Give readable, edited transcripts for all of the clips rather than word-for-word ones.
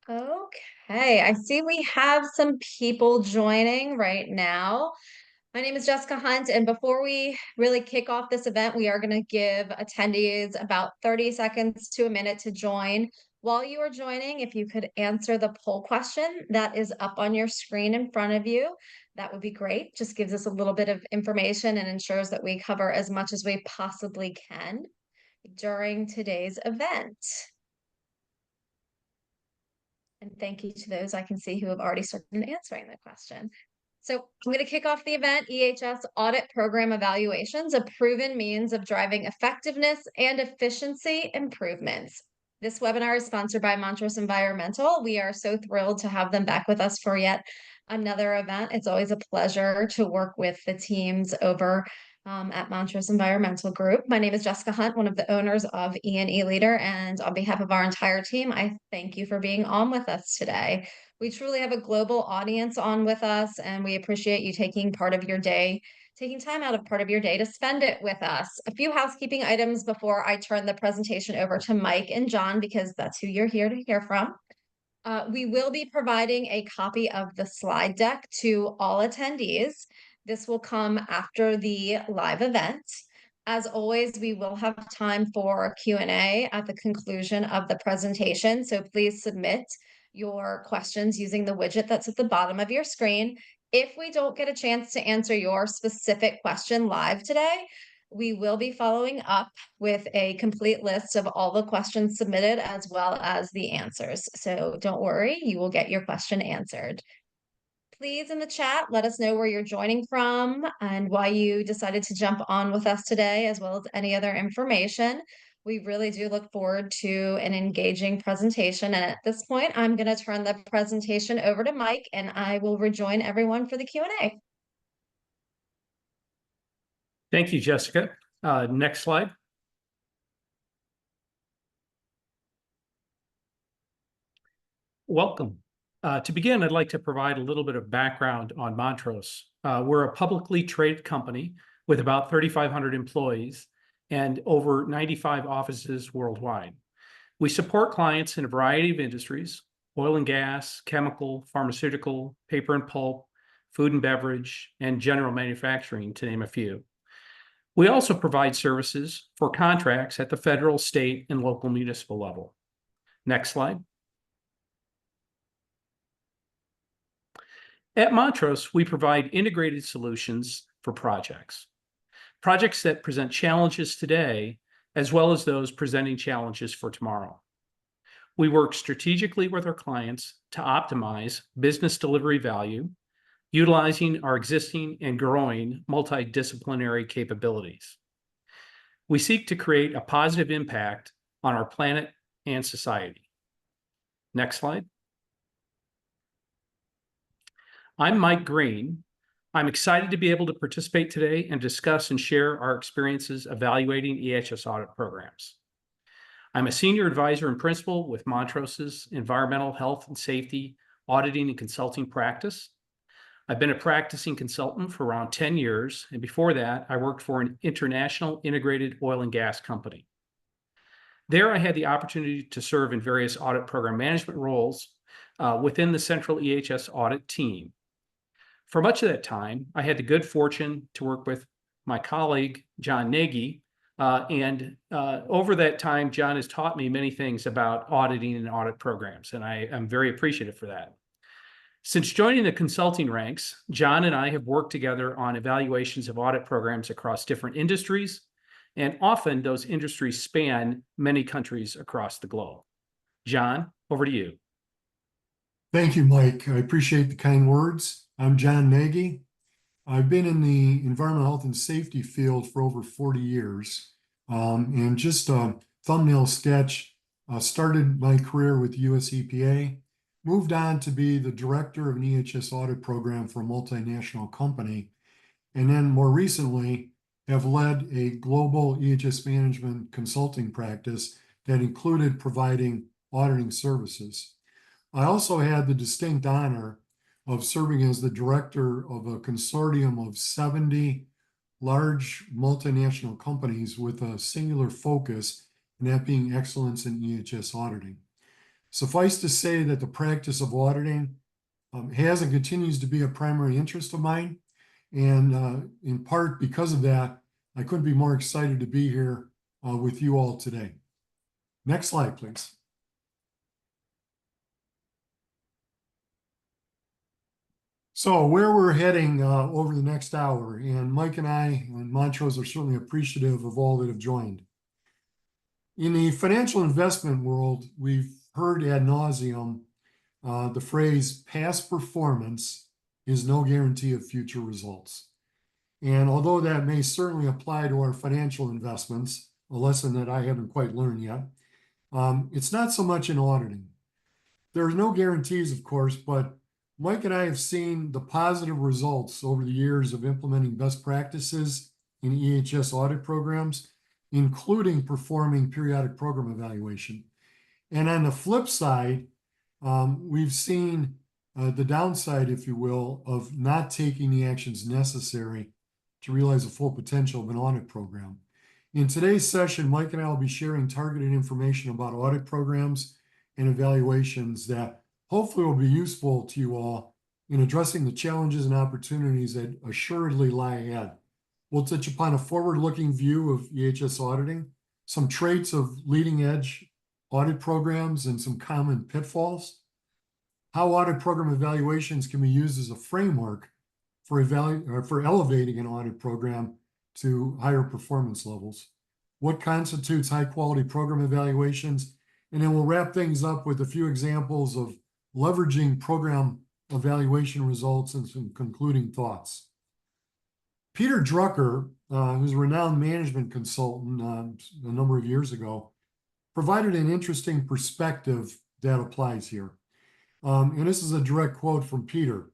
Okay, I see we have some people joining right now. My name is Jessica Hunt, and before we really kick off this event, we are going to give attendees about 30 seconds to a minute to join. While you are joining, if you could answer the poll question that is up on your screen in front of you, that would be great. Just gives us a little bit of information and ensures that we cover as much as we possibly can during today's event. And thank you to those I can see who have already started answering the question. So I'm going to kick off the event. EHS Audit Program Evaluations, a proven means of driving effectiveness and efficiency improvements. This webinar is sponsored by Montrose Environmental. We are so thrilled to have them back with us for yet another event. It's always a pleasure to work with the teams over at Montrose Environmental Group. My name is Jessica Hunt, one of the owners of E&E Leader, and on behalf of our entire team, I thank you for being on with us today. We truly have a global audience on with us, and we appreciate you taking time out of part of your day to spend it with us. A few housekeeping items before I turn the presentation over to Mike and John, because that's who you're here to hear from. We will be providing a copy of the slide deck to all attendees. This will come after the live event. As always, we will have time for Q&A at the conclusion of the presentation, so please submit your questions using the widget that's at the bottom of your screen. If we don't get a chance to answer your specific question live today, we will be following up with a complete list of all the questions submitted as well as the answers. So don't worry, you will get your question answered. Please, in the chat, let us know where you're joining from and why you decided to jump on with us today, as well as any other information. We really do look forward to an engaging presentation. And at this point, I'm going to turn the presentation over to Mike, and I will rejoin everyone for the Q&A. Thank you, Jessica. Next slide. Welcome. To begin, I'd like to provide a little bit of background on Montrose. We're a publicly traded company with about 3,500 employees and over 95 offices worldwide. We support clients in a variety of industries: oil and gas, chemical, pharmaceutical, paper and pulp, food and beverage, and general manufacturing, to name a few. We also provide services for contracts at the federal, state, and local municipal level. Next slide. At Montrose, we provide integrated solutions for projects that present challenges today, as well as those presenting challenges for tomorrow. We work strategically with our clients to optimize business delivery value, utilizing our existing and growing multidisciplinary capabilities. We seek to create a positive impact on our planet and society. Next slide. I'm Mike Green. I'm excited to be able to participate today and discuss and share our experiences evaluating EHS audit programs. I'm a senior advisor and principal with Montrose's Environmental Health and Safety Auditing and Consulting practice. I've been a practicing consultant for around 10 years, and before that, I worked for an international integrated oil and gas company. There, I had the opportunity to serve in various audit program management roles within the central EHS audit team. For much of that time, I had the good fortune to work with my colleague, John Nagy, and over that time, John has taught me many things about auditing and audit programs, and I am very appreciative for that. Since joining the consulting ranks, John and I have worked together on evaluations of audit programs across different industries, and often those industries span many countries across the globe. John, over to you. Thank you, Mike. I appreciate the kind words. I'm John Nagy. I've been in the environmental health and safety field for over 40 years. And just a thumbnail sketch, started my career with US EPA, moved on to be the director of an EHS audit program for a multinational company, and then more recently have led a global EHS management consulting practice that included providing auditing services. I also had the distinct honor of serving as the director of a consortium of 70 large multinational companies with a singular focus, and that being excellence in EHS auditing. Suffice to say that the practice of auditing has and continues to be a primary interest of mine. And in part because of that, I couldn't be more excited to be here with you all today. Next slide, please. So where we're heading over the next hour, and Mike and I and Montrose are certainly appreciative of all that have joined. In the financial investment world, we've heard ad nauseum the phrase past performance is no guarantee of future results. And although that may certainly apply to our financial investments, a lesson that I haven't quite learned yet, it's not so much in auditing. There are no guarantees, of course, but Mike and I have seen the positive results over the years of implementing best practices in EHS audit programs, including performing periodic program evaluation. And on the flip side, we've seen the downside, if you will, of not taking the actions necessary to realize the full potential of an audit program. In today's session, Mike and I will be sharing targeted information about audit programs and evaluations that hopefully will be useful to you all in addressing the challenges and opportunities that assuredly lie ahead. We'll touch upon a forward-looking view of EHS auditing, some traits of leading-edge audit programs and some common pitfalls, how audit program evaluations can be used as a framework for elevating an audit program to higher performance levels, what constitutes high-quality program evaluations, and then we'll wrap things up with a few examples of leveraging program evaluation results and some concluding thoughts. Peter Drucker, who's a renowned management consultant a number of years ago, provided an interesting perspective that applies here. And this is a direct quote from Peter.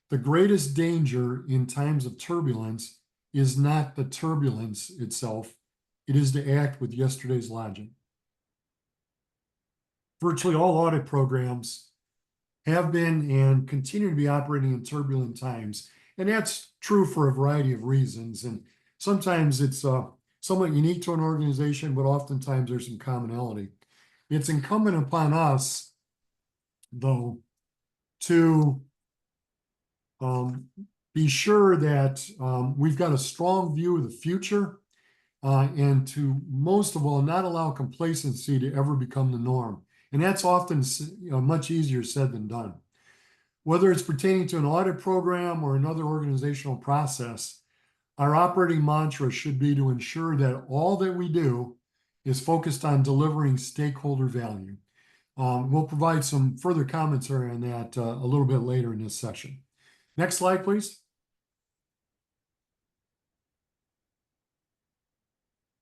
The greatest danger in times of turbulence is not the turbulence itself. It is to act with yesterday's logic. Virtually all audit programs have been and continue to be operating in turbulent times. And that's true for a variety of reasons. And sometimes it's somewhat unique to an organization, but oftentimes there's some commonality. It's incumbent upon us, though, to be sure that we've got a strong view of the future and to, most of all, not allow complacency to ever become the norm. And that's often much easier said than done. Whether it's pertaining to an audit program or another organizational process, our operating mantra should be to ensure that all that we do is focused on delivering stakeholder value. We'll provide some further commentary on that a little bit later in this session. Next slide, please.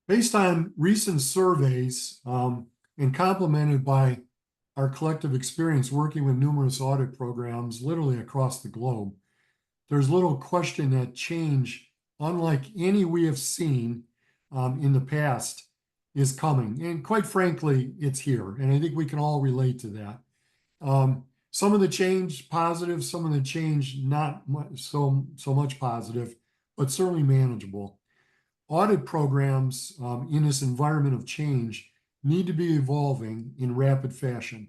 Based on recent surveys and complemented by our collective experience working with numerous audit programs literally across the globe, there's little question that change, unlike any we have seen in the past, is coming. And quite frankly, it's here. And I think we can all relate to that. Some of the change positive, some of the change not so much positive, but certainly manageable. Audit programs in this environment of change need to be evolving in rapid fashion,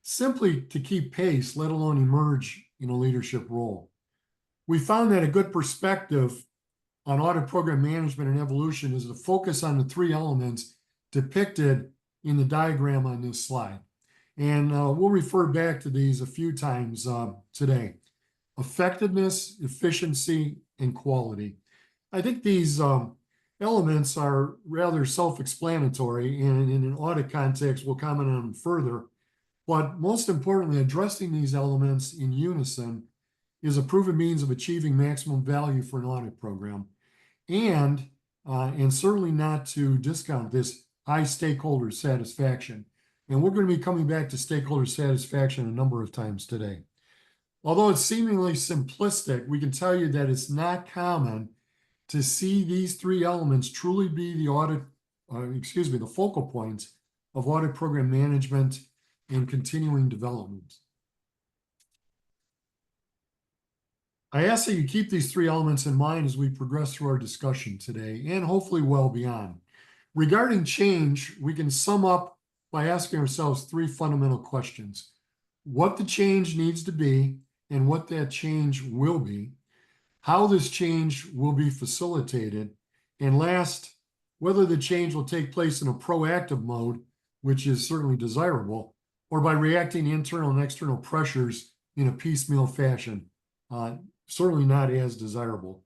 simply to keep pace, let alone emerge in a leadership role. We found that a good perspective on audit program management and evolution is to focus on the three elements depicted in the diagram on this slide. And we'll refer back to these a few times today. Effectiveness, efficiency, and quality. I think these elements are rather self-explanatory, and in an audit context, we'll comment on them further. But most importantly, addressing these elements in unison is a proven means of achieving maximum value for an audit program. And certainly not to discount this high stakeholder satisfaction. And we're going to be coming back to stakeholder satisfaction a number of times today. Although it's seemingly simplistic, we can tell you that it's not common to see these three elements truly be the focal points of audit program management and continuing development. I ask that you keep these three elements in mind as we progress through our discussion today and hopefully well beyond. Regarding change, we can sum up by asking ourselves three fundamental questions: what the change needs to be and what that change will be, how this change will be facilitated, and last, whether the change will take place in a proactive mode, which is certainly desirable, or by reacting to internal and external pressures in a piecemeal fashion, certainly not as desirable.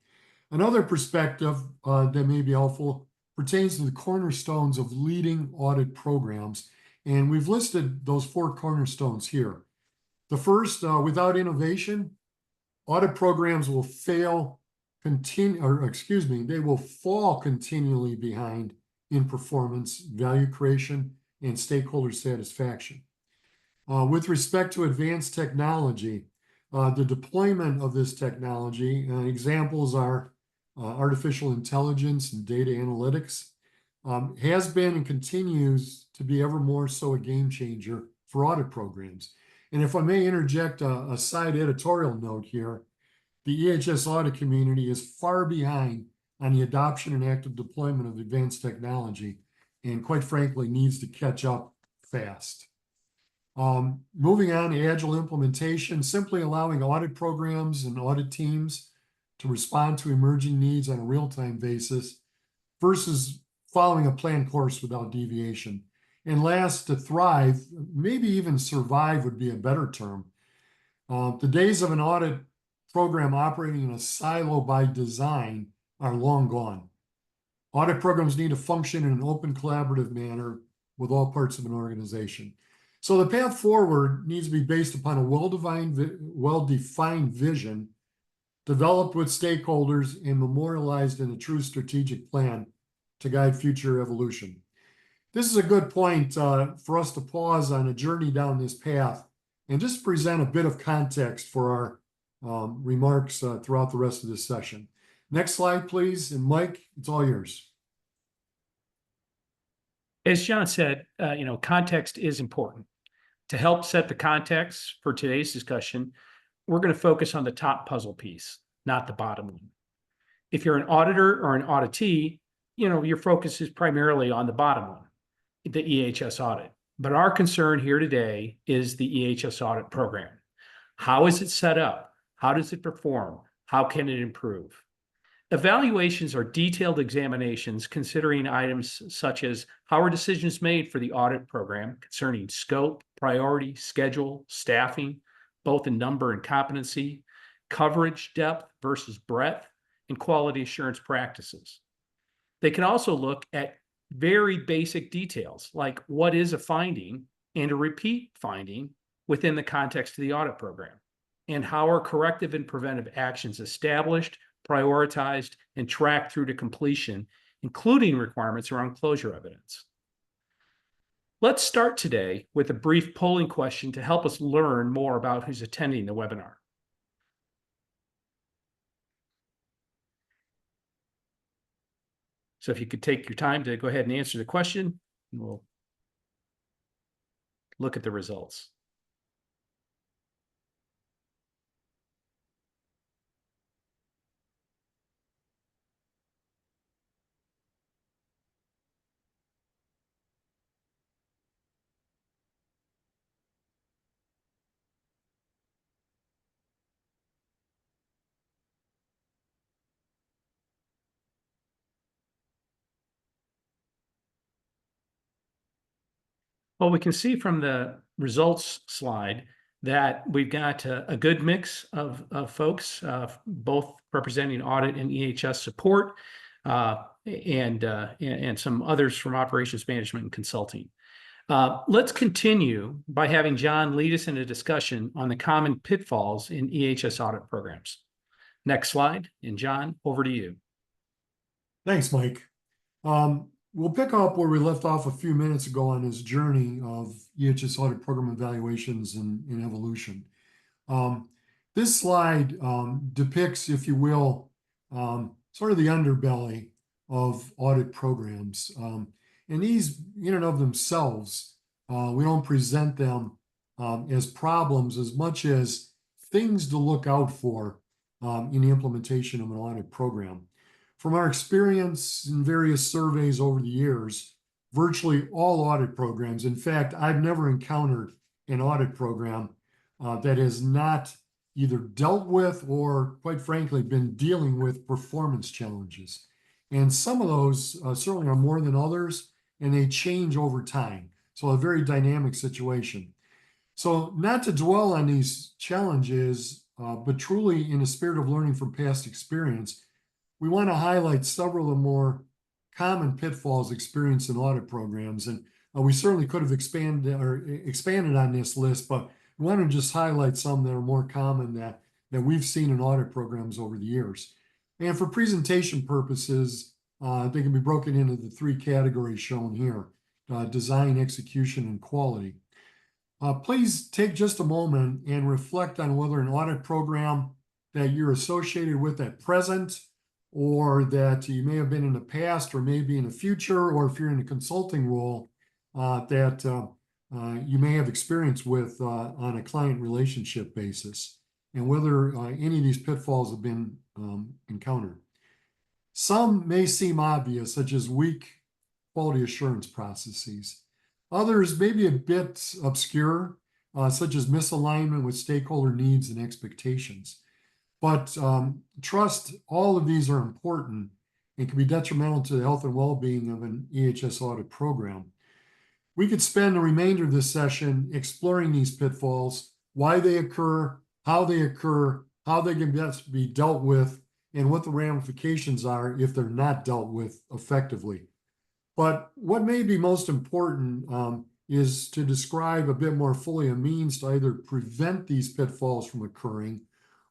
Another perspective that may be helpful pertains to the cornerstones of leading audit programs, and we've listed those four cornerstones here. The first, without innovation, audit programs will they will fall continually behind in performance, value creation, and stakeholder satisfaction. With respect to advanced technology, the deployment of this technology, examples are artificial intelligence and data analytics, has been and continues to be ever more so a game changer for audit programs. And if I may interject a side editorial note here, the EHS audit community is far behind on the adoption and active deployment of advanced technology, and quite frankly, needs to catch up fast. Moving on to agile implementation, simply allowing audit programs and audit teams to respond to emerging needs on a real-time basis versus following a planned course without deviation. And last, to thrive, maybe even survive would be a better term. The days of an audit program operating in a silo by design are long gone. Audit programs need to function in an open, collaborative manner with all parts of an organization. So the path forward needs to be based upon a well-defined vision, developed with stakeholders and memorialized in a true strategic plan to guide future evolution. This is a good point for us to pause on a journey down this path and just present a bit of context for our remarks throughout the rest of this session. Next slide, please. And Mike, it's all yours. As John said, context is important. To help set the context for today's discussion, we're going to focus on the top puzzle piece, not the bottom one. If you're an auditor or an auditee, your focus is primarily on the bottom one, the EHS audit. But our concern here today is the EHS audit program. How is it set up? How does it perform? How can it improve? Evaluations are detailed examinations considering items such as how are decisions made for the audit program concerning scope, priority, schedule, staffing, both in number and competency, coverage, depth versus breadth, and quality assurance practices. They can also look at very basic details like what is a finding and a repeat finding within the context of the audit program, and how are corrective and preventive actions established, prioritized, and tracked through to completion, including requirements around closure evidence. Let's start today with a brief polling question to help us learn more about who's attending the webinar. So if you could take your time to go ahead and answer the question, and we'll look at the results. Well, we can see from the results slide that we've got a good mix of folks, both representing audit and EHS support, and some others from operations management and consulting. Let's continue by having John lead us in a discussion on the common pitfalls in EHS audit programs. Next slide, and John, over to you. Thanks, Mike. We'll pick up where we left off a few minutes ago on this journey of EHS audit program evaluations and evolution. This slide depicts, if you will, sort of the underbelly of audit programs. And these, in and of themselves, we don't present them as problems as much as things to look out for in the implementation of an audit program. From our experience in various surveys over the years, virtually all audit programs. In fact, I've never encountered an audit program that has not either dealt with or, quite frankly, been dealing with performance challenges. And some of those certainly are more than others, and they change over time. So a very dynamic situation. So not to dwell on these challenges, but truly in the spirit of learning from past experience, we want to highlight several of the more common pitfalls experienced in audit programs. And we certainly could have expanded on this list, but we want to just highlight some that are more common that we've seen in audit programs over the years. And for presentation purposes, they can be broken into the three categories shown here: design, execution, and quality. Please take just a moment and reflect on whether an audit program that you're associated with at present, or that you may have been in the past, or maybe in the future, or if you're in a consulting role, that you may have experience with on a client relationship basis, and whether any of these pitfalls have been encountered. Some may seem obvious, such as weak quality assurance processes. Others may be a bit obscure, such as misalignment with stakeholder needs and expectations. But trust, all of these are important and can be detrimental to the health and well-being of an EHS audit program. We could spend the remainder of this session exploring these pitfalls, why they occur, how they can best be dealt with, and what the ramifications are if they're not dealt with effectively. But what may be most important is to describe a bit more fully a means to either prevent these pitfalls from occurring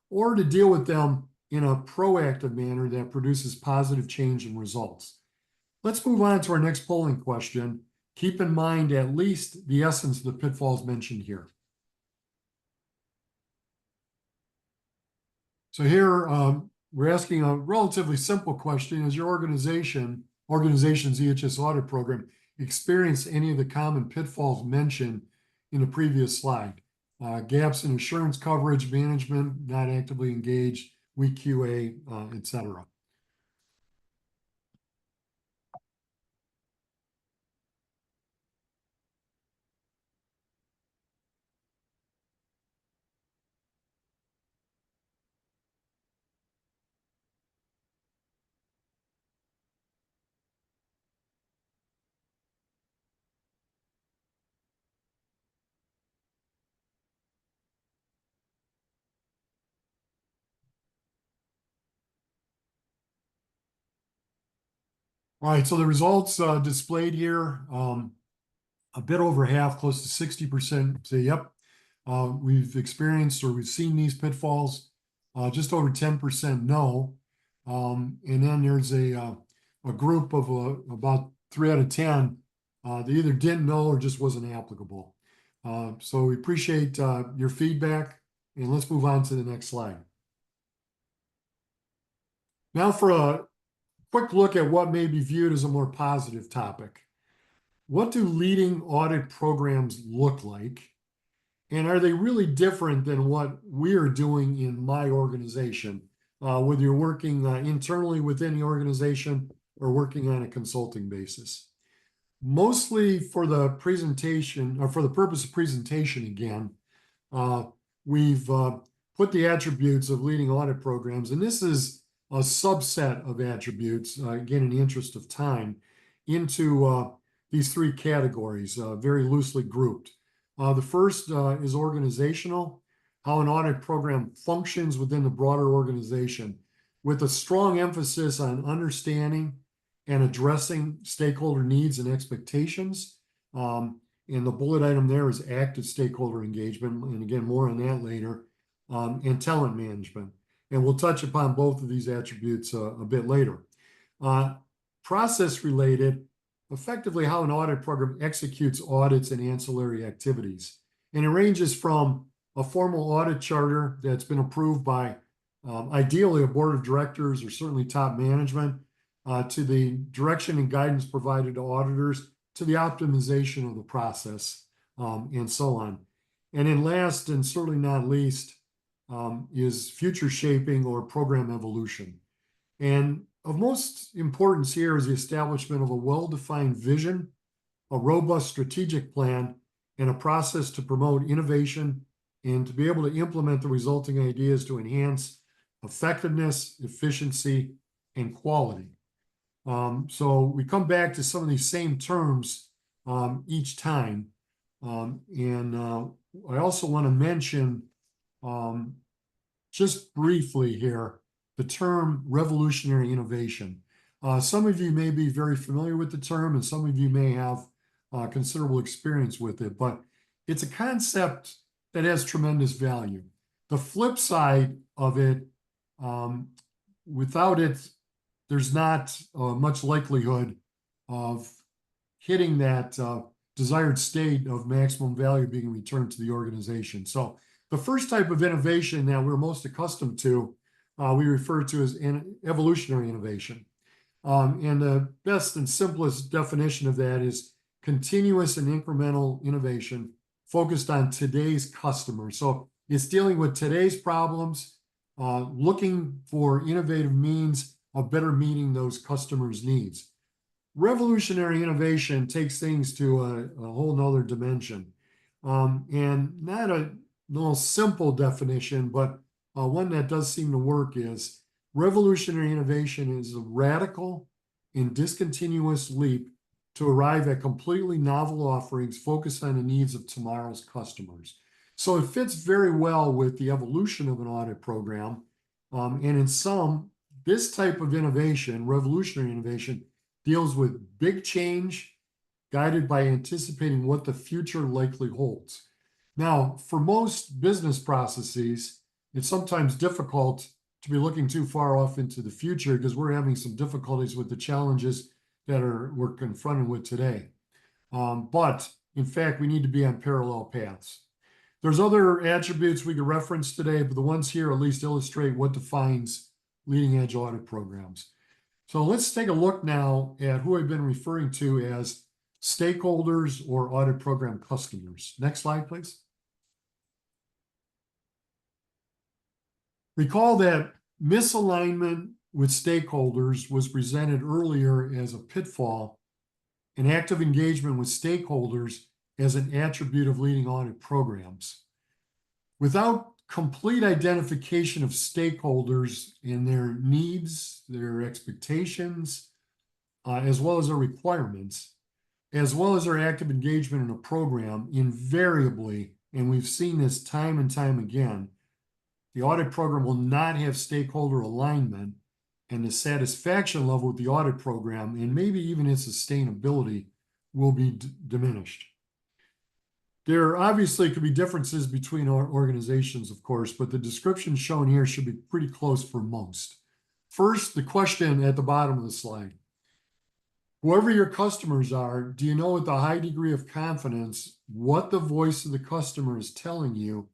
or to deal with them in a proactive manner that produces positive change and results. Let's move on to our next polling question. Keep in mind at least the essence of the pitfalls mentioned here. So here we're asking a relatively simple question: has your organization's EHS audit program experienced any of the common pitfalls mentioned in the previous slide? Gaps in insurance coverage, management not actively engaged, weak QA, etc. All right, so the results displayed here, a bit over half, close to 60% say, yep, we've experienced or we've seen these pitfalls. Just over 10% no. And then there's a group of about 3 out of 10 that either didn't know or just wasn't applicable. So we appreciate your feedback, and let's move on to the next slide. Now for a quick look at what may be viewed as a more positive topic. What do leading audit programs look like? And are they really different than what we are doing in my organization, whether you're working internally within the organization or working on a consulting basis? Mostly for the presentation, or for the purpose of presentation again, we've put the attributes of leading audit programs, and this is a subset of attributes, again, in the interest of time, into these three categories, very loosely grouped. The first is organizational, how an audit program functions within the broader organization, with a strong emphasis on understanding and addressing stakeholder needs and expectations. And the bullet item there is active stakeholder engagement, and again, more on that later, and talent management. And we'll touch upon both of these attributes a bit later. Process related, effectively how an audit program executes audits and ancillary activities. And it ranges from a formal audit charter that's been approved by ideally a board of directors or certainly top management, to the direction and guidance provided to auditors, to the optimization of the process, and so on. And then last and certainly not least, is future shaping or program evolution. And of most importance here is the establishment of a well-defined vision a robust strategic plan, and a process to promote innovation and to be able to implement the resulting ideas to enhance effectiveness, efficiency, and quality. So we come back to some of these same terms each time. I also want to mention just briefly here the term revolutionary innovation. Some of you may be very familiar with the term, and some of you may have considerable experience with it, but it's a concept that has tremendous value. The flip side of it, without it, there's not much likelihood of hitting that desired state of maximum value being returned to the organization. So the first type of innovation that we're most accustomed to, we refer to as evolutionary innovation. And the best and simplest definition of that is continuous and incremental innovation focused on today's customers. So it's dealing with today's problems, looking for innovative means of better meeting those customers' needs. Revolutionary innovation takes things to a whole nother dimension. And not a little simple definition, but one that does seem to work is revolutionary innovation is a radical and discontinuous leap to arrive at completely novel offerings focused on the needs of tomorrow's customers. So it fits very well with the evolution of an audit program. And in some, this type of innovation, revolutionary innovation, deals with big change guided by anticipating what the future likely holds. Now, for most business processes, it's sometimes difficult to be looking too far off into the future because we're having some difficulties with the challenges that we're confronted with today. But in fact, we need to be on parallel paths. There's other attributes we could reference today, but the ones here at least illustrate what defines leading edge audit programs. So let's take a look now at who I've been referring to as stakeholders or audit program customers. Next slide, please. Recall that misalignment with stakeholders was presented earlier as a pitfall, and active engagement with stakeholders as an attribute of leading audit programs. Without complete identification of stakeholders and their needs, their expectations, as well as their requirements, as well as their active engagement in a program, invariably, and we've seen this time and time again, the audit program will not have stakeholder alignment, and the satisfaction level with the audit program, and maybe even its sustainability, will be diminished. There obviously could be differences between organizations, of course, but the description shown here should be pretty close for most. First, the question at the bottom of the slide. Whoever your customers are, do you know with a high degree of confidence what the voice of the customer is telling you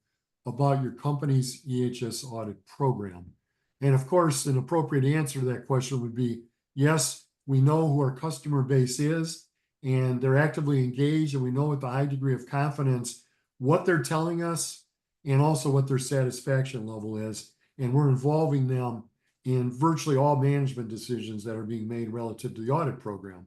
about your company's EHS audit program? And of course, an appropriate answer to that question would be, yes, we know who our customer base is, and they're actively engaged, and we know with a high degree of confidence what they're telling us and also what their satisfaction level is. And we're involving them in virtually all management decisions that are being made relative to the audit program.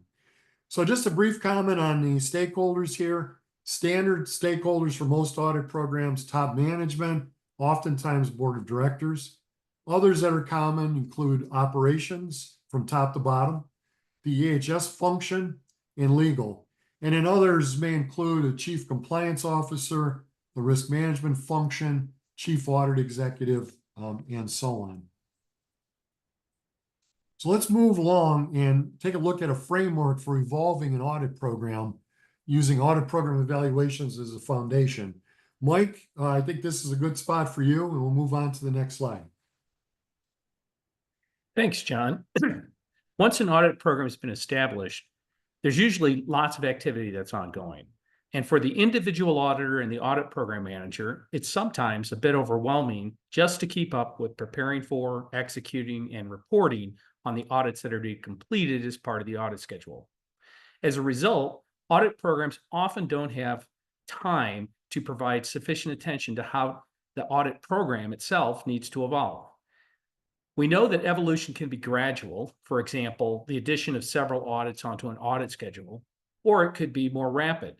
So just a brief comment on the stakeholders here. Standard stakeholders for most audit programs, top management, oftentimes board of directors. Others that are common include operations from top to bottom, the EHS function, and legal. And then others may include a chief compliance officer, the risk management function, chief audit executive, and so on. So let's move along and take a look at a framework for evolving an audit program using audit program evaluations as a foundation. Mike, I think this is a good spot for you, and we'll move on to the next slide. Thanks, John. Once an audit program has been established, there's usually lots of activity that's ongoing. And for the individual auditor and the audit program manager, it's sometimes a bit overwhelming just to keep up with preparing for, executing, and reporting on the audits that are to be completed as part of the audit schedule. As a result, audit programs often don't have time to provide sufficient attention to how the audit program itself needs to evolve. We know that evolution can be gradual. For example, the addition of several audits onto an audit schedule, or it could be more rapid.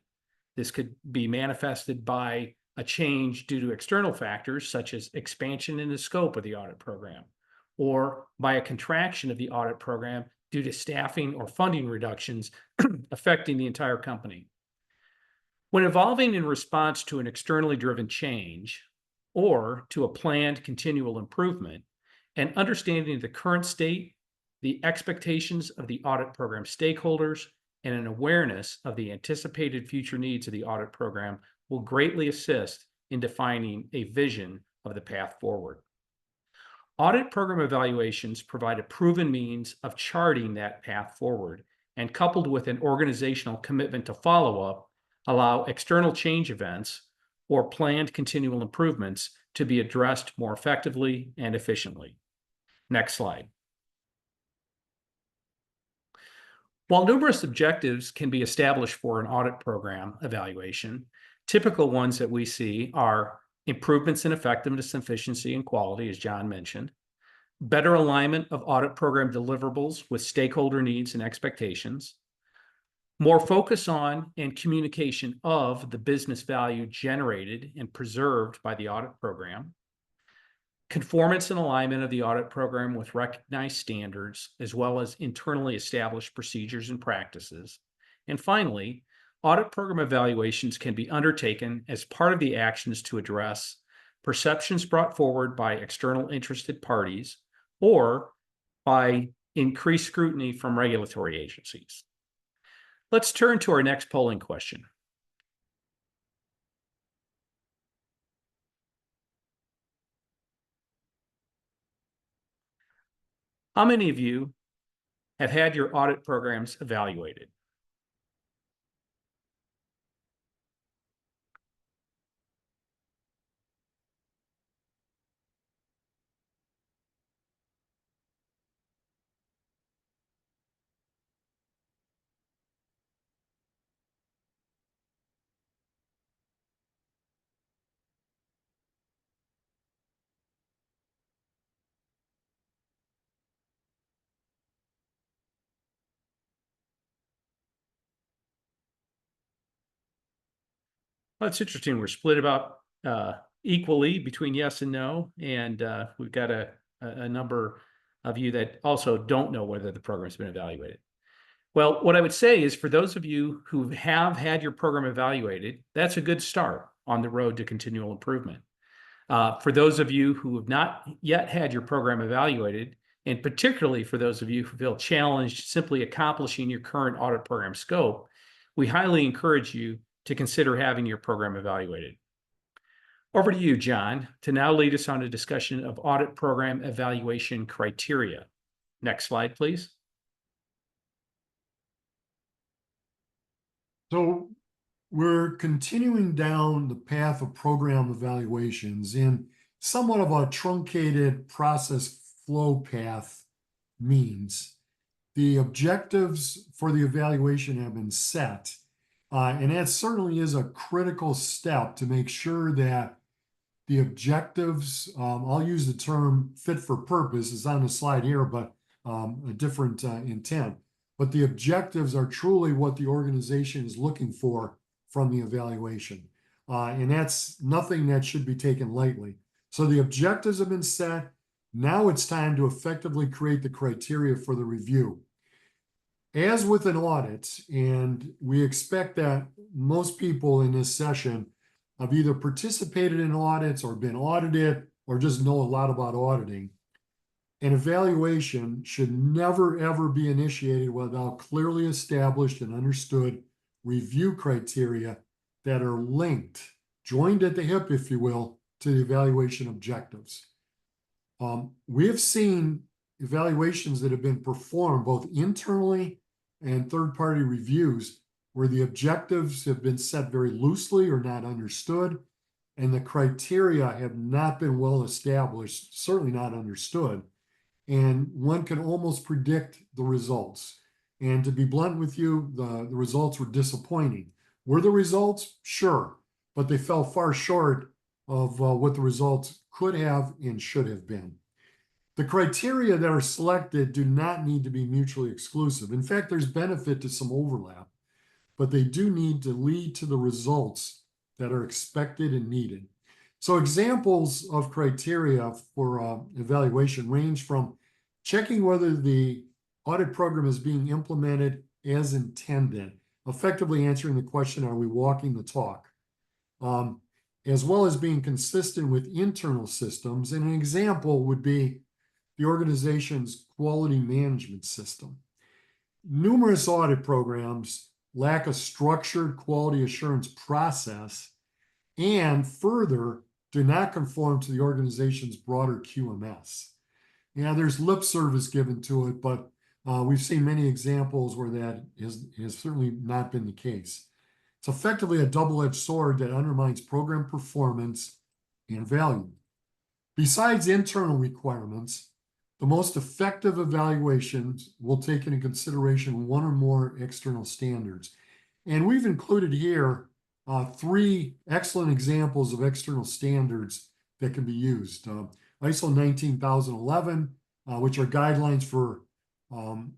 This could be manifested by a change due to external factors such as expansion in the scope of the audit program, or by a contraction of the audit program due to staffing or funding reductions affecting the entire company. When evolving in response to an externally driven change or to a planned continual improvement, and understanding the current state, the expectations of the audit program stakeholders, and an awareness of the anticipated future needs of the audit program will greatly assist in defining a vision of the path forward. Audit program evaluations provide a proven means of charting that path forward, and coupled with an organizational commitment to follow up, allow external change events or planned continual improvements to be addressed more effectively and efficiently. Next slide. While numerous objectives can be established for an audit program evaluation, typical ones that we see are improvements in effectiveness, efficiency, and quality, as John mentioned, better alignment of audit program deliverables with stakeholder needs and expectations, more focus on and communication of the business value generated and preserved by the audit program, conformance and alignment of the audit program with recognized standards, as well as internally established procedures and practices. And finally, audit program evaluations can be undertaken as part of the actions to address perceptions brought forward by external interested parties or by increased scrutiny from regulatory agencies. Let's turn to our next polling question. How many of you have had your audit programs evaluated? Well, it's interesting. We're split about equally between yes and no, and we've got a number of you that also don't know whether the program's been evaluated. Well, what I would say is for those of you who have had your program evaluated, that's a good start on the road to continual improvement. For those of you who have not yet had your program evaluated, and particularly for those of you who feel challenged simply accomplishing your current audit program scope, we highly encourage you to consider having your program evaluated. Over to you, John, to now lead us on a discussion of audit program evaluation criteria. Next slide, please. So we're continuing down the path of program evaluations in somewhat of a truncated process flow path means. The objectives for the evaluation have been set, and that certainly is a critical step to make sure that the objectives, I'll use the term fit for purpose, it's on the slide here, but a different intent. But the objectives are truly what the organization is looking for from the evaluation. And that's nothing that should be taken lightly. So the objectives have been set. Now it's time to effectively create the criteria for the review. As with an audit, and we expect that most people in this session have either participated in audits or been audited or just know a lot about auditing. An evaluation should never, ever be initiated without clearly established and understood review criteria that are linked, joined at the hip, if you will, to the evaluation objectives. We have seen evaluations that have been performed both internally and third-party reviews where the objectives have been set very loosely or not understood, and the criteria have not been well established, certainly not understood. And one can almost predict the results. And to be blunt with you, the results were disappointing. Were the results? Sure, but they fell far short of what the results could have and should have been. The criteria that are selected do not need to be mutually exclusive. In fact, there's benefit to some overlap. but they do need to lead to the results that are expected and needed. So examples of criteria for evaluation range from checking whether the audit program is being implemented as intended, effectively answering the question, are we walking the talk? As well as being consistent with internal systems. And an example would be the organization's quality management system. Numerous audit programs lack a structured quality assurance process and further do not conform to the organization's broader QMS. Yeah, there's lip service given to it, but we've seen many examples where that has certainly not been the case. It's effectively a double-edged sword that undermines program performance and value. Besides internal requirements, the most effective evaluations will take into consideration one or more external standards. And we've included here 3 excellent examples of external standards that can be used. ISO 19011, which are guidelines for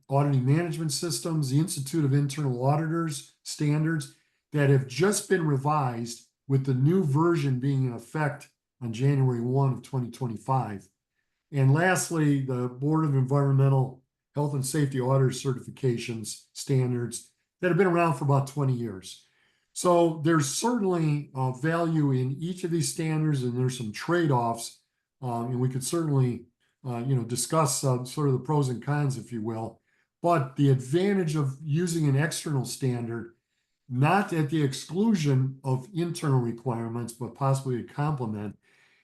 auditing management systems, the Institute of Internal Auditors standards that have just been revised with the new version being in effect on January 1 of 2025. And lastly, the Board of Environmental Health and Safety Auditors certifications standards that have been around for about 20 years. So there's certainly value in each of these standards, and there's some trade-offs, and we could certainly discuss sort of the pros and cons, if you will. But the advantage of using an external standard, not at the exclusion of internal requirements, but possibly a complement,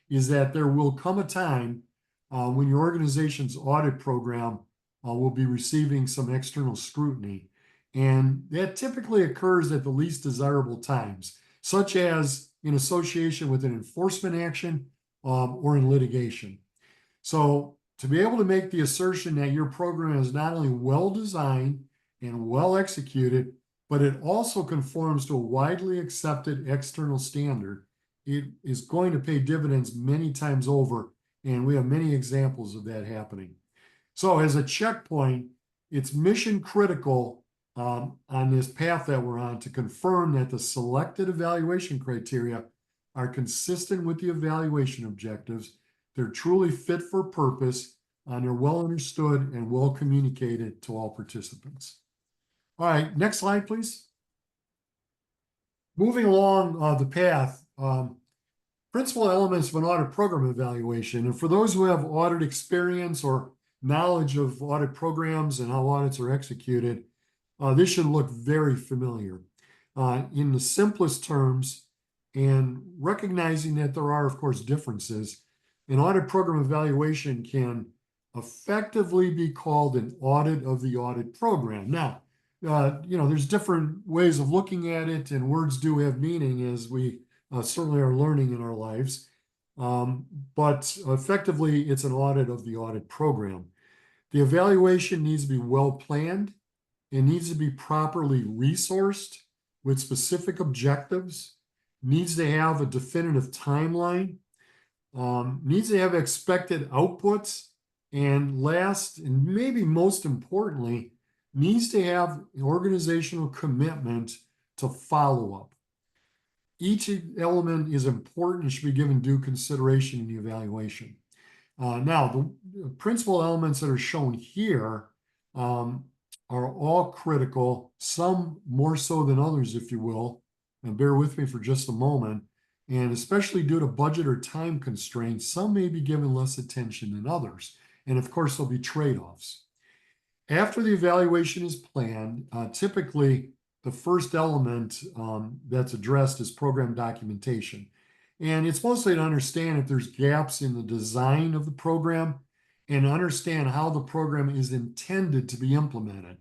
is that there will come a time when your organization's audit program will be receiving some external scrutiny. And that typically occurs at the least desirable times, such as in association with an enforcement action or in litigation. So to be able to make the assertion that your program is not only well designed and well executed, but it also conforms to a widely accepted external standard, it is going to pay dividends many times over. And we have many examples of that happening. So as a checkpoint, it's mission critical on this path that we're on to confirm that the selected evaluation criteria are consistent with the evaluation objectives. They're truly fit for purpose, and they're well understood and well communicated to all participants. All right, next slide, please. Moving along the path, principal elements of an audit program evaluation. And for those who have audit experience or knowledge of audit programs and how audits are executed, this should look very familiar. In the simplest terms, and recognizing that there are, of course, differences, an audit program evaluation can effectively be called an audit of the audit program. Now, there's different ways of looking at it, and words do have meaning, as we certainly are learning in our lives. But effectively, it's an audit of the audit program. The evaluation needs to be well planned. It needs to be properly resourced with specific objectives, needs to have a definitive timeline, needs to have expected outputs, and last, and maybe most importantly, needs to have organizational commitment to follow up. Each element is important and should be given due consideration in the evaluation. Now, the principal elements that are shown here are all critical, some more so than others, if you will. And bear with me for just a moment. And especially due to budget or time constraints, some may be given less attention than others. And of course, there'll be trade-offs. After the evaluation is planned, typically the first element that's addressed is program documentation. And it's mostly to understand if there's gaps in the design of the program and understand how the program is intended to be implemented.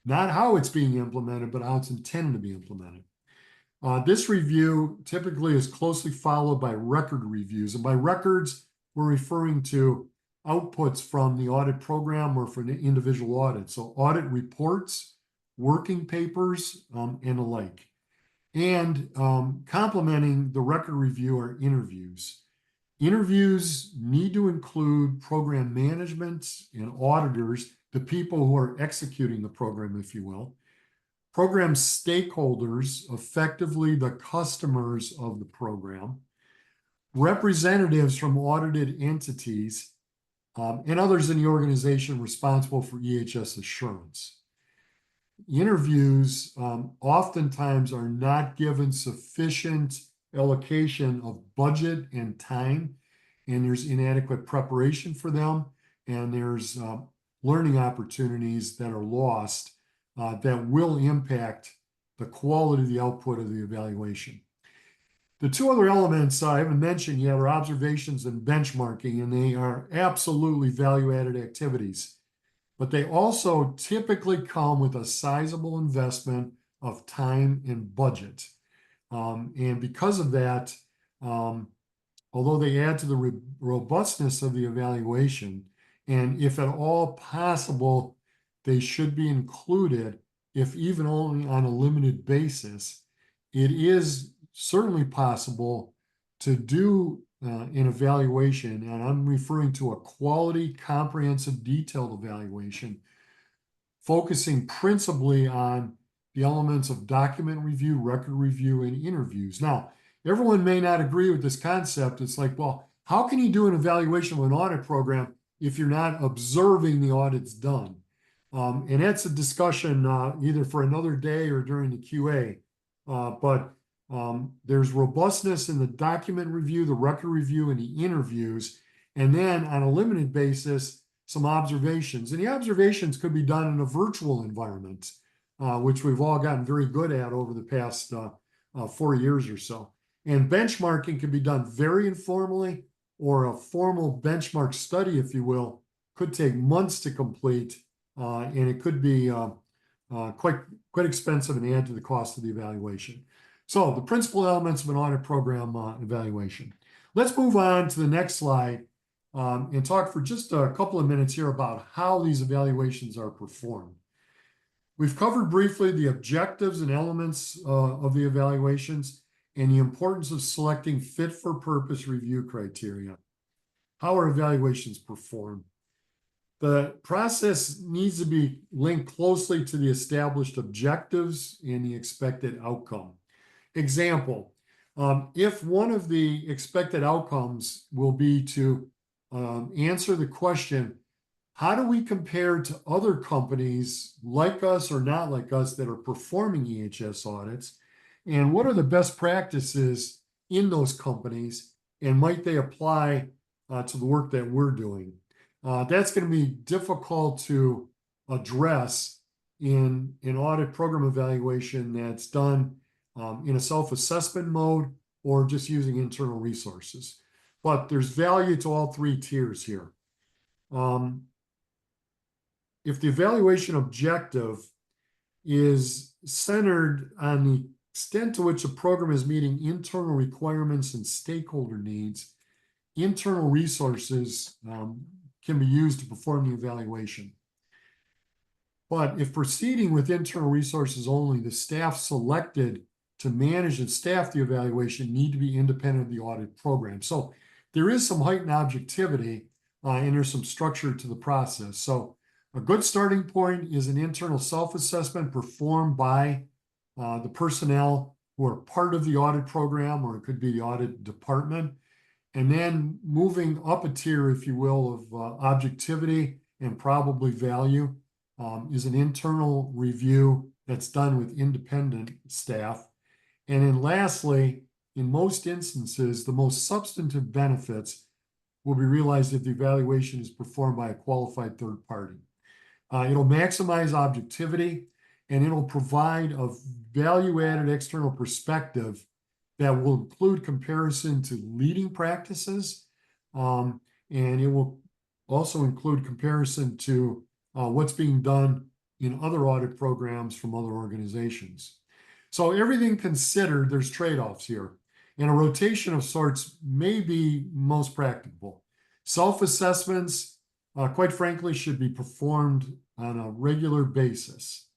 Not how it's being implemented, but how it's intended to be implemented. This review typically is closely followed by record reviews. And by records, we're referring to outputs from the audit program or from the individual audit. So audit reports, working papers, and the like. And complementing the record review are interviews. Interviews need to include program management and auditors, the people who are executing the program, if you will. program stakeholders, effectively the customers of the program, representatives from audited entities, and others in the organization responsible for EHS assurance. Interviews oftentimes are not given sufficient allocation of budget and time, and there's inadequate preparation for them, and there's learning opportunities that are lost that will impact the quality of the output of the evaluation. The two other elements I haven't mentioned yet are observations and benchmarking, and they are absolutely value-added activities. But they also typically come with a sizable investment of time and budget. And because of that, although they add to the robustness of the evaluation, and if at all possible, they should be included, if even only on a limited basis, it is certainly possible to do an evaluation, and I'm referring to a quality, comprehensive, detailed evaluation, focusing principally on the elements of document review, record review, and interviews. Now, everyone may not agree with this concept. It's like, well, how can you do an evaluation of an audit program if you're not observing the audits done? And that's a discussion either for another day or during the QA. But there's robustness in the document review, the record review, and the interviews. And then on a limited basis, some observations. And the observations could be done in a virtual environment, which we've all gotten very good at over the past 4 years or so. And benchmarking can be done very informally, or a formal benchmark study, if you will, could take months to complete, and it could be quite expensive and add to the cost of the evaluation. So the principal elements of an audit program evaluation. Let's move on to the next slide and talk for just a couple of minutes here about how these evaluations are performed. We've covered briefly the objectives and elements of the evaluations and the importance of selecting fit-for-purpose review criteria. How are evaluations performed? The process needs to be linked closely to the established objectives and the expected outcome. Example, if one of the expected outcomes will be to answer the question, how do we compare to other companies like us or not like us that are performing EHS audits? And what are the best practices in those companies? And might they apply to the work that we're doing? That's going to be difficult to address in an audit program evaluation that's done in a self-assessment mode or just using internal resources. But there's value to all three tiers here. If the evaluation objective is centered on the extent to which a program is meeting internal requirements and stakeholder needs, internal resources can be used to perform the evaluation. But if proceeding with internal resources only, the staff selected to manage and staff the evaluation need to be independent of the audit program. So there is some heightened objectivity and there's some structure to the process. So a good starting point is an internal self-assessment performed by the personnel who are part of the audit program, or it could be the audit department. And then moving up a tier, if you will, of objectivity and probably value is an internal review that's done with independent staff. And then lastly, in most instances, the most substantive benefits will be realized if the evaluation is performed by a qualified third party. It'll maximize objectivity, and it'll provide a value-added external perspective that will include comparison to leading practices, and it will also include comparison to what's being done in other audit programs from other organizations. So everything considered, there's trade-offs here, and a rotation of sorts may be most practicable. Self-assessments, quite frankly, should be performed on a regular basis.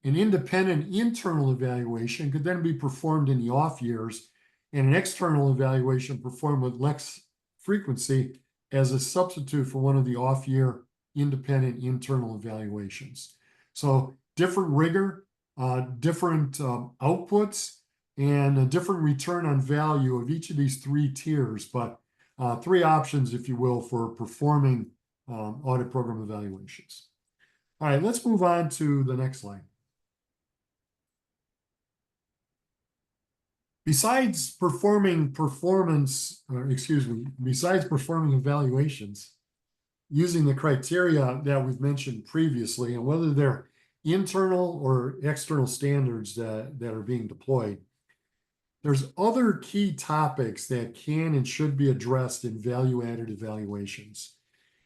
An independent internal evaluation could then be performed in the off years, and an external evaluation performed with less frequency as a substitute for one of the off-year independent internal evaluations. So different rigor, different outputs and a different return on value of each of these three tiers, but three options, if you will, for performing audit program evaluations. All right, let's move on to the next slide. Besides performing evaluations using the criteria that we've mentioned previously, and whether they're internal or external standards that are being deployed, there's other key topics that can and should be addressed in value-added evaluations.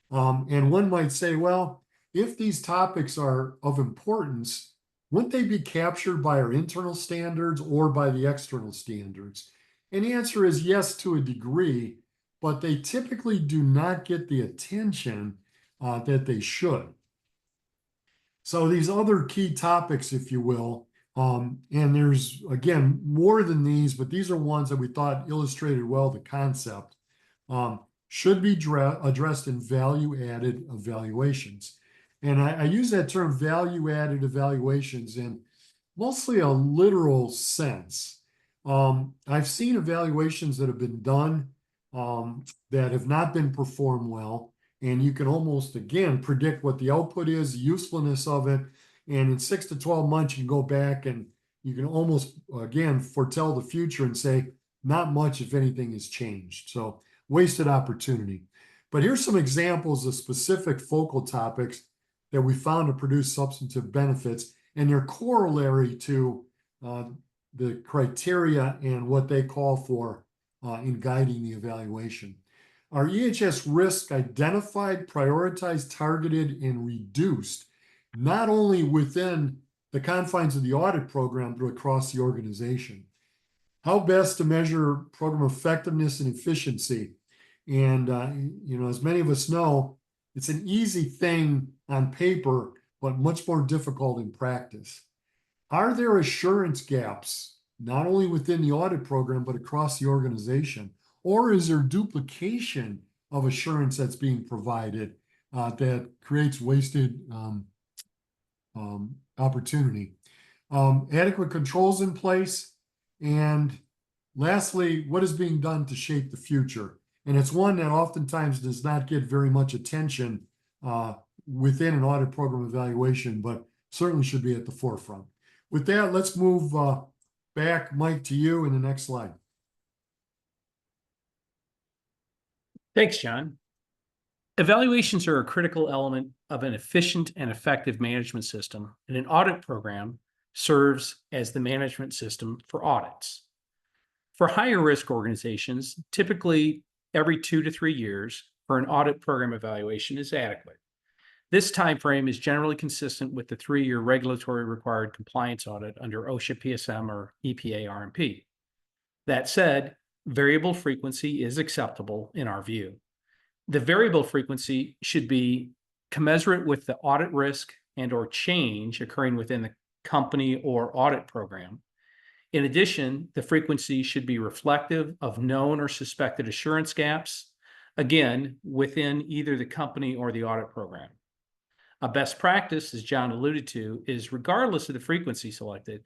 And one might say, well, if these topics are of importance, wouldn't they be captured by our internal standards or by the external standards? And the answer is yes, to a degree, but they typically do not get the attention that they should. So these other key topics, if you will, and there's, again, more than these, but these are ones that we thought illustrated well the concept, should be addressed in value-added evaluations. And I use that term value-added evaluations in mostly a literal sense. I've seen evaluations that have been done that have not been performed well, and you can almost, again, predict what the output is, the usefulness of it, and in 6 to 12 months, you can go back and you can almost, again, foretell the future and say, not much, if anything, has changed. So wasted opportunity. But here's some examples of specific focal topics that we found to produce substantive benefits, and they're corollary to the criteria and what they call for in guiding the evaluation. Our EHS risk identified, prioritized, targeted, and reduced, not only within the confines of the audit program, but across the organization. How best to measure program effectiveness and efficiency? And, as many of us know, it's an easy thing on paper, but much more difficult in practice. Are there assurance gaps, not only within the audit program, but across the organization? Or is there duplication of assurance that's being provided that creates wasted opportunity? Adequate controls in place. And lastly, what is being done to shape the future? And it's one that oftentimes does not get very much attention within an audit program evaluation, but certainly should be at the forefront. With that, let's move back, Mike, to you in the next slide. Thanks, John. Evaluations are a critical element of an efficient and effective management system, and an audit program serves as the management system for audits. For higher risk organizations, typically every 2 to 3 years for an audit program evaluation is adequate. This time frame is generally consistent with the 3-year regulatory required compliance audit under OSHA PSM or EPA RMP. That said, variable frequency is acceptable in our view. The variable frequency should be commensurate with the audit risk and or change occurring within the company or audit program. In addition, the frequency should be reflective of known or suspected assurance gaps, again, within either the company or the audit program. A best practice, as John alluded to, is regardless of the frequency selected,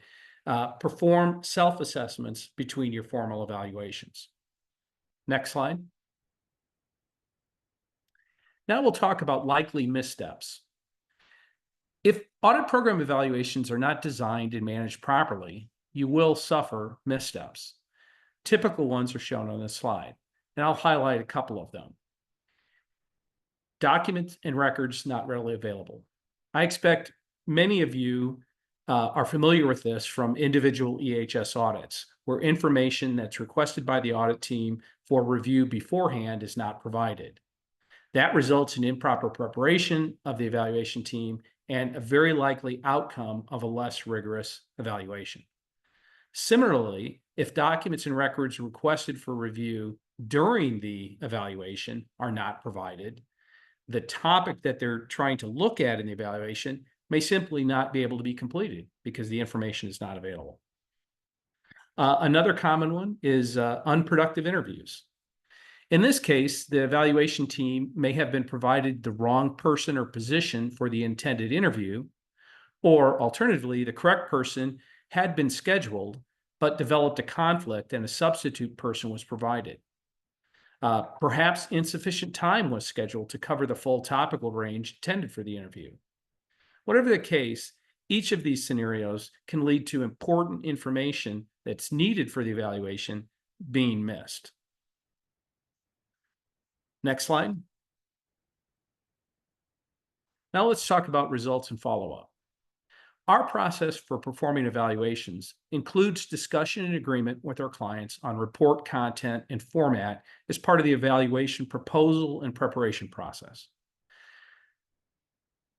perform self-assessments between your formal evaluations. Next slide. Now we'll talk about likely missteps. If audit program evaluations are not designed and managed properly, you will suffer missteps. Typical ones are shown on this slide, and I'll highlight a couple of them. Documents and records not readily available. I expect many of you are familiar with this from individual EHS audits, where information that's requested by the audit team for review beforehand is not provided. That results in improper preparation of the evaluation team and a very likely outcome of a less rigorous evaluation. Similarly, if documents and records requested for review during the evaluation are not provided, the topic that they're trying to look at in the evaluation may simply not be able to be completed because the information is not available. Another common one is unproductive interviews. In this case, the evaluation team may have been provided the wrong person or position for the intended interview, Or alternatively, the correct person had been scheduled, but developed a conflict and a substitute person was provided. Perhaps insufficient time was scheduled to cover the full topical range intended for the interview. Whatever the case, each of these scenarios can lead to important information that's needed for the evaluation being missed. Next slide. Now let's talk about results and follow-up. Our process for performing evaluations includes discussion and agreement with our clients on report content and format as part of the evaluation proposal and preparation process.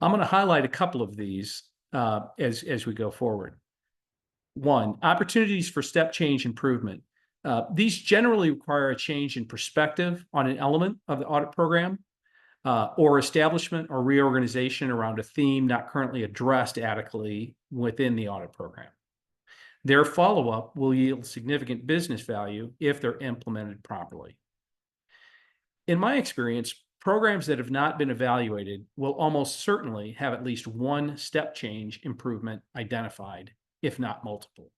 I'm going to highlight a couple of these as we go forward. One, opportunities for step change improvement. These generally require a change in perspective on an element of the audit program, or establishment or reorganization around a theme not currently addressed adequately within the audit program. Their follow-up will yield significant business value if they're implemented properly. In my experience, programs that have not been evaluated will almost certainly have at least one step change improvement identified, if not multiple.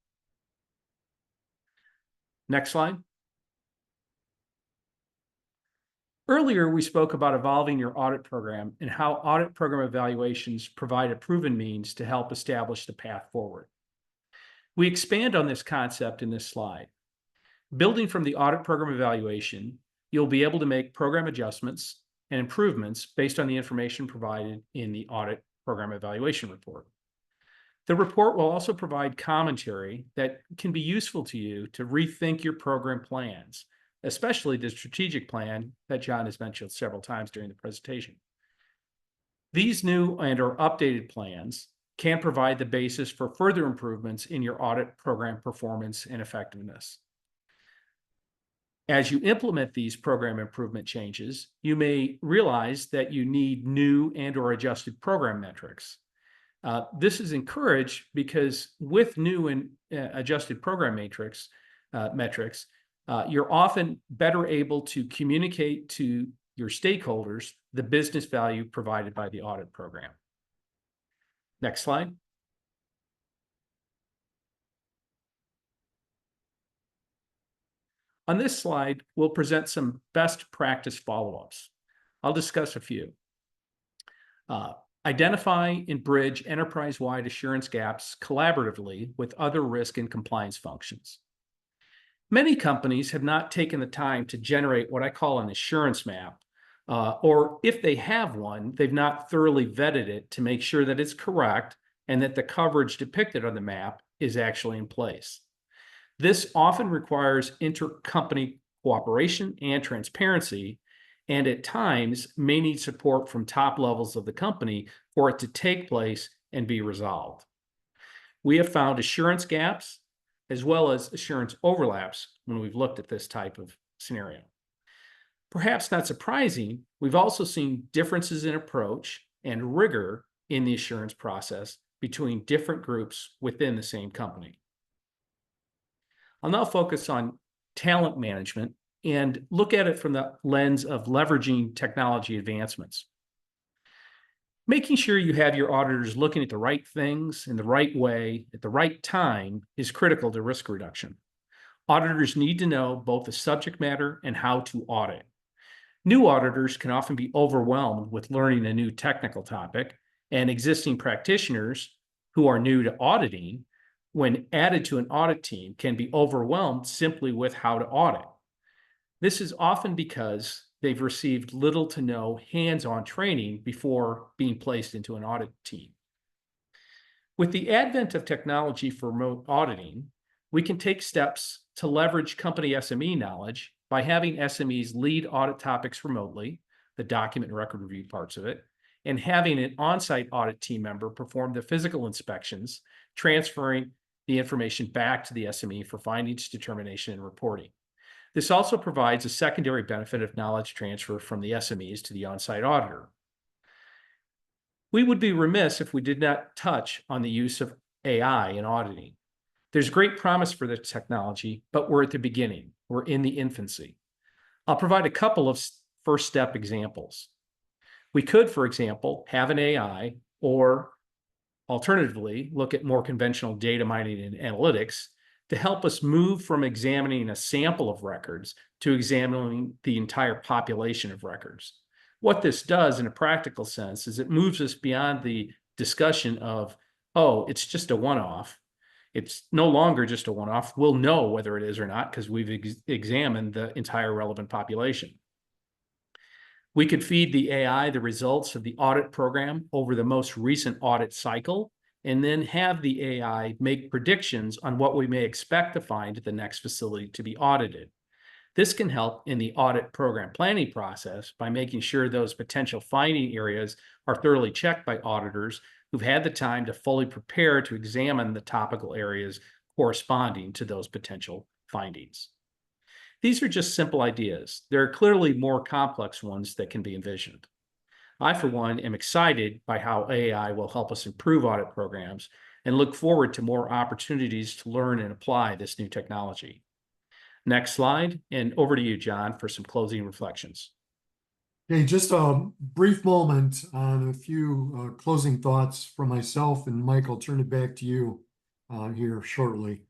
Next slide. Earlier, we spoke about evolving your audit program and how audit program evaluations provide a proven means to help establish the path forward. We expand on this concept in this slide. Building from the audit program evaluation, you'll be able to make program adjustments and improvements based on the information provided in the audit program evaluation report. The report will also provide commentary that can be useful to you to rethink your program plans, especially the strategic plan that John has mentioned several times during the presentation. These new and/or updated plans can provide the basis for further improvements in your audit program performance and effectiveness. As you implement these program improvement changes, you may realize that you need new and/or adjusted program metrics. This is encouraged because with new and adjusted program metrics, you're often better able to communicate to your stakeholders the business value provided by the audit program. Next slide. On this slide, we'll present some best practice follow-ups. I'll discuss a few. Identify and bridge enterprise-wide assurance gaps collaboratively with other risk and compliance functions. Many companies have not taken the time to generate what I call an assurance map, or if they have one, they've not thoroughly vetted it to make sure that it's correct and that the coverage depicted on the map is actually in place. This often requires intercompany cooperation and transparency, and at times may need support from top levels of the company for it to take place and be resolved. We have found assurance gaps as well as assurance overlaps when we've looked at this type of scenario. Perhaps not surprising, we've also seen differences in approach and rigor in the assurance process between different groups within the same company. I'll now focus on talent management and look at it from the lens of leveraging technology advancements. Making sure you have your auditors looking at the right things in the right way at the right time is critical to risk reduction. Auditors need to know both the subject matter and how to audit. New auditors can often be overwhelmed with learning a new technical topic, and existing practitioners who are new to auditing, when added to an audit team, can be overwhelmed simply with how to audit. This is often because they've received little to no hands-on training before being placed into an audit team. With the advent of technology for remote auditing, we can take steps to leverage company SME knowledge by having SMEs lead audit topics remotely, the document and record review parts of it, and having an on-site audit team member perform the physical inspections, transferring the information back to the SME for findings, determination, and reporting. This also provides a secondary benefit of knowledge transfer from the SMEs to the on-site auditor. We would be remiss if we did not touch on the use of AI in auditing. There's great promise for this technology, but we're at the beginning. We're in the infancy. I'll provide a couple of first step examples. We could, for example, have an AI or alternatively, look at more conventional data mining and analytics to help us move from examining a sample of records to examining the entire population of records. What this does in a practical sense is it moves us beyond the discussion of, oh, it's just a one-off. It's no longer just a one-off. We'll know whether it is or not because we've examined the entire relevant population. We could feed the AI the results of the audit program over the most recent audit cycle, and then have the AI make predictions on what we may expect to find at the next facility to be audited. This can help in the audit program planning process by making sure those potential finding areas are thoroughly checked by auditors who've had the time to fully prepare to examine the topical areas corresponding to those potential findings. These are just simple ideas. There are clearly more complex ones that can be envisioned. I, for one, am excited by how AI will help us improve audit programs and look forward to more opportunities to learn and apply this new technology. Next slide, and over to you, John, for some closing reflections. Okay, just a brief moment on a few closing thoughts from myself, and Mike, I'll turn it back to you here shortly.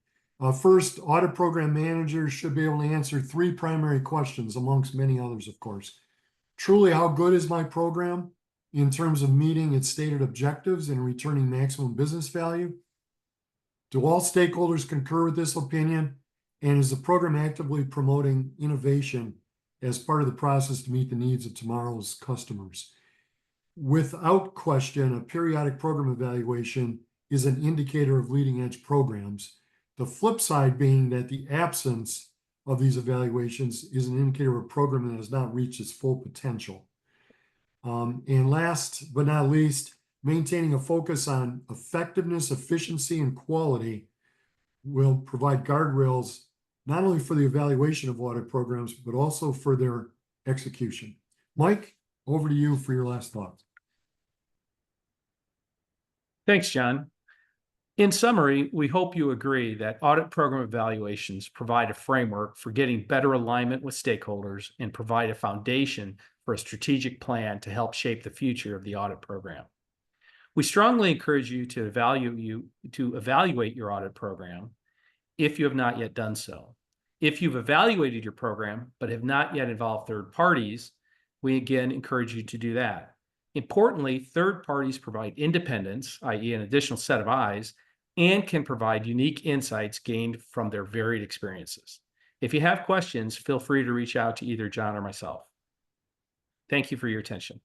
First, audit program managers should be able to answer three primary questions, amongst many others, of course. Truly, how good is my program in terms of meeting its stated objectives and returning maximum business value? Do all stakeholders concur with this opinion? And is the program actively promoting innovation as part of the process to meet the needs of tomorrow's customers? Without question, a periodic program evaluation is an indicator of leading edge programs. The flip side being that the absence of these evaluations is an indicator of a program that has not reached its full potential. And last but not least, maintaining a focus on effectiveness, efficiency, and quality will provide guardrails not only for the evaluation of audit programs, but also for their execution. Mike, over to you for your last thoughts. Thanks, John. In summary, we hope you agree that audit program evaluations provide a framework for getting better alignment with stakeholders and provide a foundation for a strategic plan to help shape the future of the audit program. We strongly encourage you to evaluate your audit program if you have not yet done so. If you've evaluated your program but have not yet involved third parties, we again encourage you to do that. Importantly, third parties provide independence, i.e. an additional set of eyes, and can provide unique insights gained from their varied experiences. If you have questions, feel free to reach out to either John or myself. Thank you for your attention.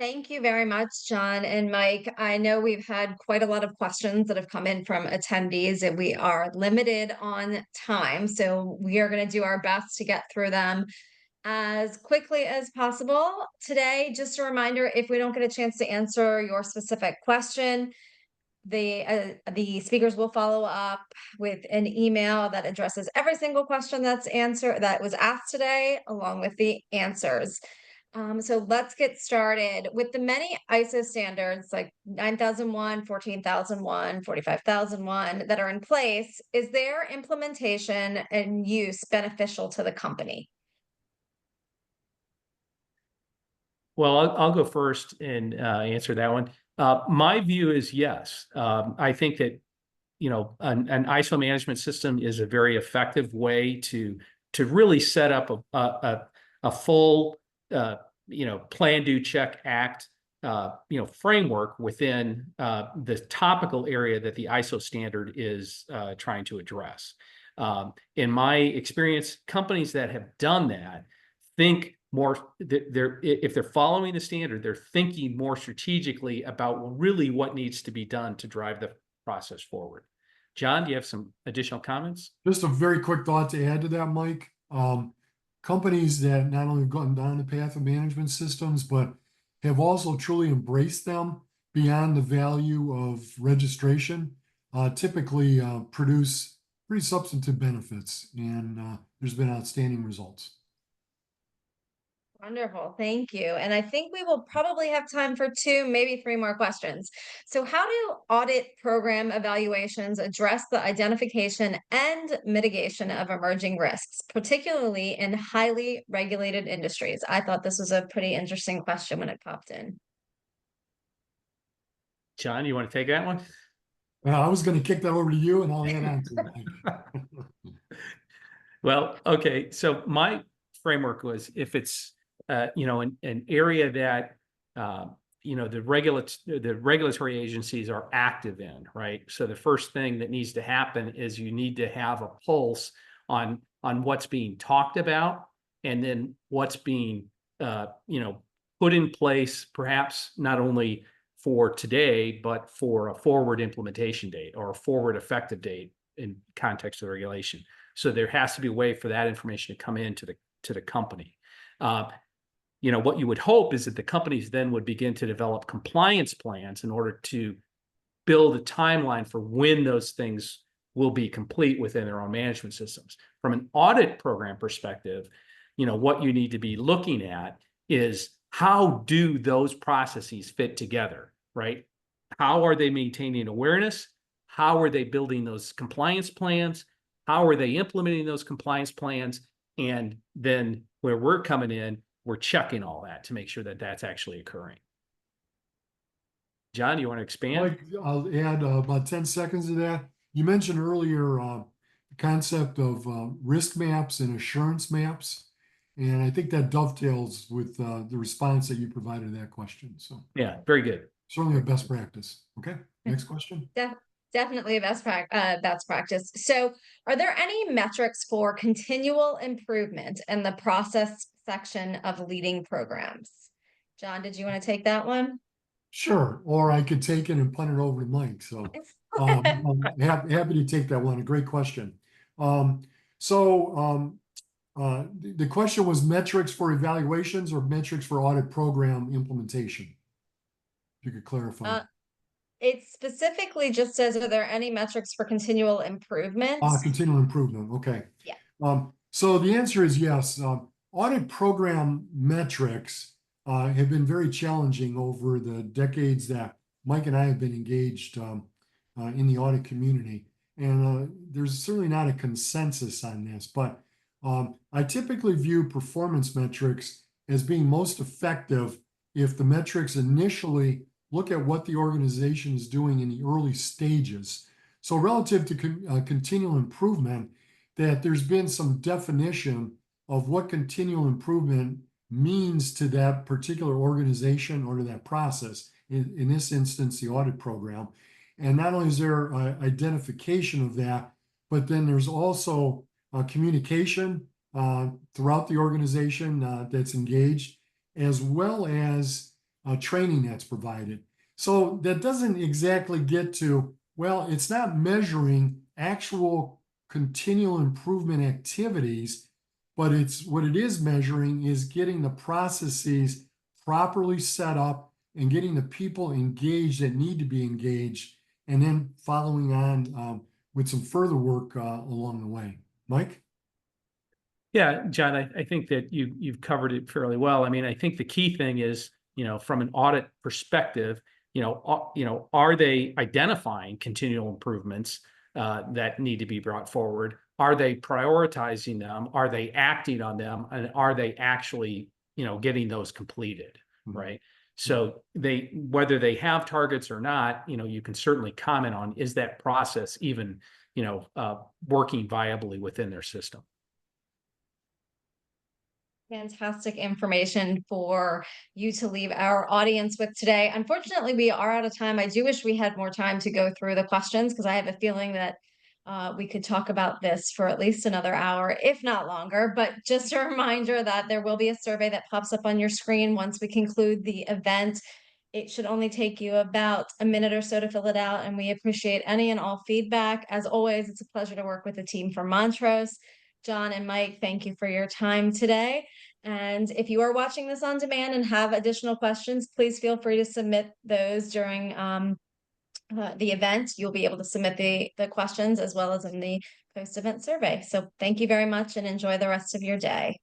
Thank you very much, John and Mike. I know we've had quite a lot of questions that have come in from attendees, and we are limited on time. So we are going to do our best to get through them as quickly as possible. Today, just a reminder, if we don't get a chance to answer your specific question, the speakers will follow up with an email that addresses every single question that was asked today, along with the answers. So let's get started with the many ISO standards like 9001, 14001, 45001 that are in place. Is their implementation and use beneficial to the company? Well, I'll go first and answer that one. My view is yes. I think that an ISO management system is a very effective way to really set up a full plan, do, check, act framework within the topical area that the ISO standard is trying to address. In my experience, companies that have done that think more, if they're following the standard, they're thinking more strategically about really what needs to be done to drive the process forward. John, do you have some additional comments? Just a very quick thought to add to that, Mike. Companies that not only have gone down the path of management systems, but have also truly embraced them beyond the value of registration, typically produce pretty substantive benefits, and there's been outstanding results. Wonderful. Thank you. And I think we will probably have time for 2, maybe 3 more questions. So how do audit program evaluations address the identification and mitigation of emerging risks, particularly in highly regulated industries? I thought this was a pretty interesting question when it popped in. John, you want to take that one? I was going to kick that over to you and I'll add on to it, Mike. Well, okay. So my framework was if it's, an area that, the regulatory agencies are active in, right? So the first thing that needs to happen is you need to have a pulse on what's being talked about and then what's being, put in place, perhaps not only for today, but for a forward implementation date or a forward effective date in context of the regulation. So there has to be a way for that information to come into the company. What you would hope is that the companies then would begin to develop compliance plans in order to build a timeline for when those things will be complete within their own management systems. From an audit program perspective, what you need to be looking at is how do those processes fit together, right? How are they maintaining awareness? How are they building those compliance plans? How are they implementing those compliance plans? And then where we're coming in, we're checking all that to make sure that that's actually occurring. John, you want to expand? Mike, I'll add about 10 seconds to that. You mentioned earlier the concept of risk maps and assurance maps. And I think that dovetails with the response that you provided to that question. So yeah, very good. Certainly a best practice. Okay, next question. Definitely a best practice. So are there any metrics for continual improvement in the process section of leading programs? John, did you want to take that one? Sure, or I could take it and punt it over to Mike. So I'm happy to take that one. A great question. The question was metrics for evaluations or metrics for audit program implementation? If you could clarify. It specifically just says, are there any metrics for continual improvement? Continual improvement. Okay. Yeah. So the answer is yes. Audit program metrics have been very challenging over the decades that Mike and I have been engaged in the audit community. And there's certainly not a consensus on this, but I typically view performance metrics as being most effective if the metrics initially look at what the organization is doing in the early stages. So relative to continual improvement, that there's been some definition of what continual improvement means to that particular organization or to that process, in this instance, the audit program. And not only is there identification of that, but then there's also communication throughout the organization that's engaged, as well as training that's provided. So that doesn't exactly get to, well, it's not measuring actual continual improvement activities, but it's what it is measuring is getting the processes properly set up and getting the people engaged that need to be engaged, and then following on with some further work along the way. Mike? Yeah, John, I think that you've covered it fairly well. I mean, I think the key thing is, from an audit perspective, are they identifying continual improvements that need to be brought forward? Are they prioritizing them? Are they acting on them? And are they actually, getting those completed, right? So whether they have targets or not, you can certainly comment on, is that process even, working viably within their system? Fantastic information for you to leave our audience with today. Unfortunately, we are out of time. I do wish we had more time to go through the questions, because I have a feeling that we could talk about this for at least another hour, if not longer. But just a reminder that there will be a survey that pops up on your screen once we conclude the event. It should only take you about a minute or so to fill it out, and we appreciate any and all feedback. As always, it's a pleasure to work with the team from Montrose. John and Mike, thank you for your time today. And if you are watching this on demand and have additional questions, please feel free to submit those during the event. You'll be able to submit the questions as well as in the post-event survey. So thank you very much and enjoy the rest of your day.